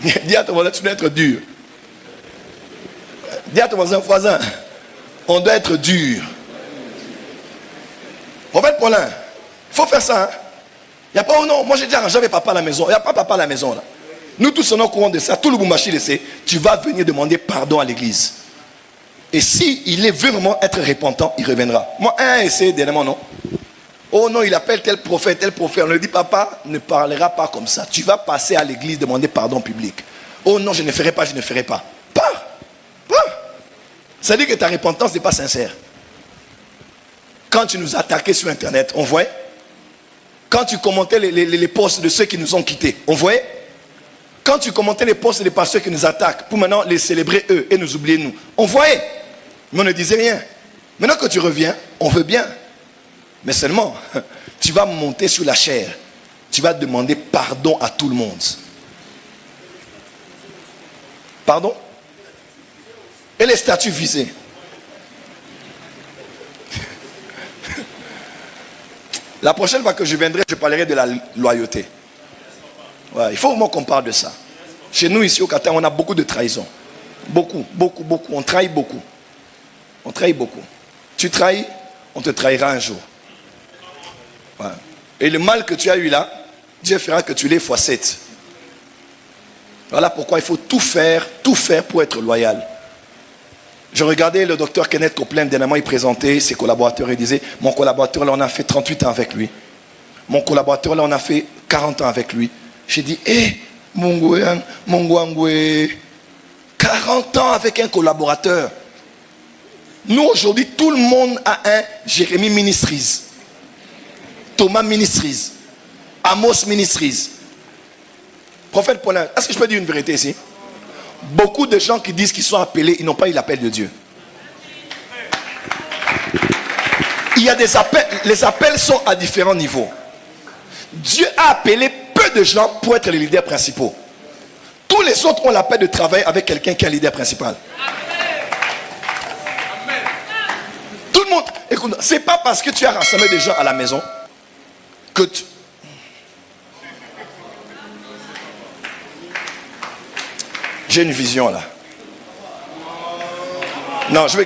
Dis à ton voisin, tu dois être dur. Dis à ton voisin, on doit être dur. Prophète Paulin, il faut faire ça. Il n'y a pas, oh non, moi j'ai déjà arrangé avec papa à la maison. Il n'y a pas papa à la maison là. Nous tous sommes au courant de ça. Tout le Bumbashi le sait. Tu vas venir demander pardon à l'église. Et s'il veut vraiment être repentant, il reviendra. Moi, un essai dernièrement, non. Oh non, il appelle tel prophète. On lui dit, papa ne parlera pas comme ça. Tu vas passer à l'église demander pardon public. Oh non, je ne ferai pas. Pars. Ça veut dire que ta repentance n'est pas sincère. Quand tu nous attaquais sur Internet, on voyait. Quand tu commentais les posts de ceux qui nous ont quittés, on voyait. Quand tu commentais les posts des pasteurs qui nous attaquent, pour maintenant les célébrer eux et nous oublier nous, on voyait. Mais on ne disait rien. Maintenant que tu reviens, on veut bien. Mais seulement, tu vas monter sur la chair. Tu vas demander pardon à tout le monde. Pardon? Et les statuts visés. La prochaine fois que je viendrai, je parlerai de la loyauté. Ouais, il faut vraiment qu'on parle de ça. Chez nous, ici au Qatar, on a beaucoup de trahison. Beaucoup. On trahit beaucoup. Tu trahis, on te trahira un jour. Ouais. Et le mal que tu as eu là, Dieu fera que tu l'aies fois 7. Voilà pourquoi il faut tout faire pour être loyal. Je regardais le docteur Kenneth Copeland, dernièrement il présentait ses collaborateurs et disait, mon collaborateur là on a fait 38 ans avec lui. Mon collaborateur là on a fait 40 ans avec lui. J'ai dit, Mongoué, 40 ans avec un collaborateur. Nous aujourd'hui, tout le monde a un Jérémie Ministries, Thomas Ministries, Amos Ministries. Prophète Paulin, est-ce que je peux dire une vérité ici? Beaucoup de gens qui disent qu'ils sont appelés, ils n'ont pas eu l'appel de Dieu. Il y a des appels, les appels sont à différents niveaux. Dieu a appelé peu de gens pour être les leaders principaux. Tous les autres ont l'appel de travailler avec quelqu'un qui est le leader principal. Tout le monde, écoute, c'est pas parce que tu as rassemblé des gens à la maison que tu... J'ai une vision là. Non, je vais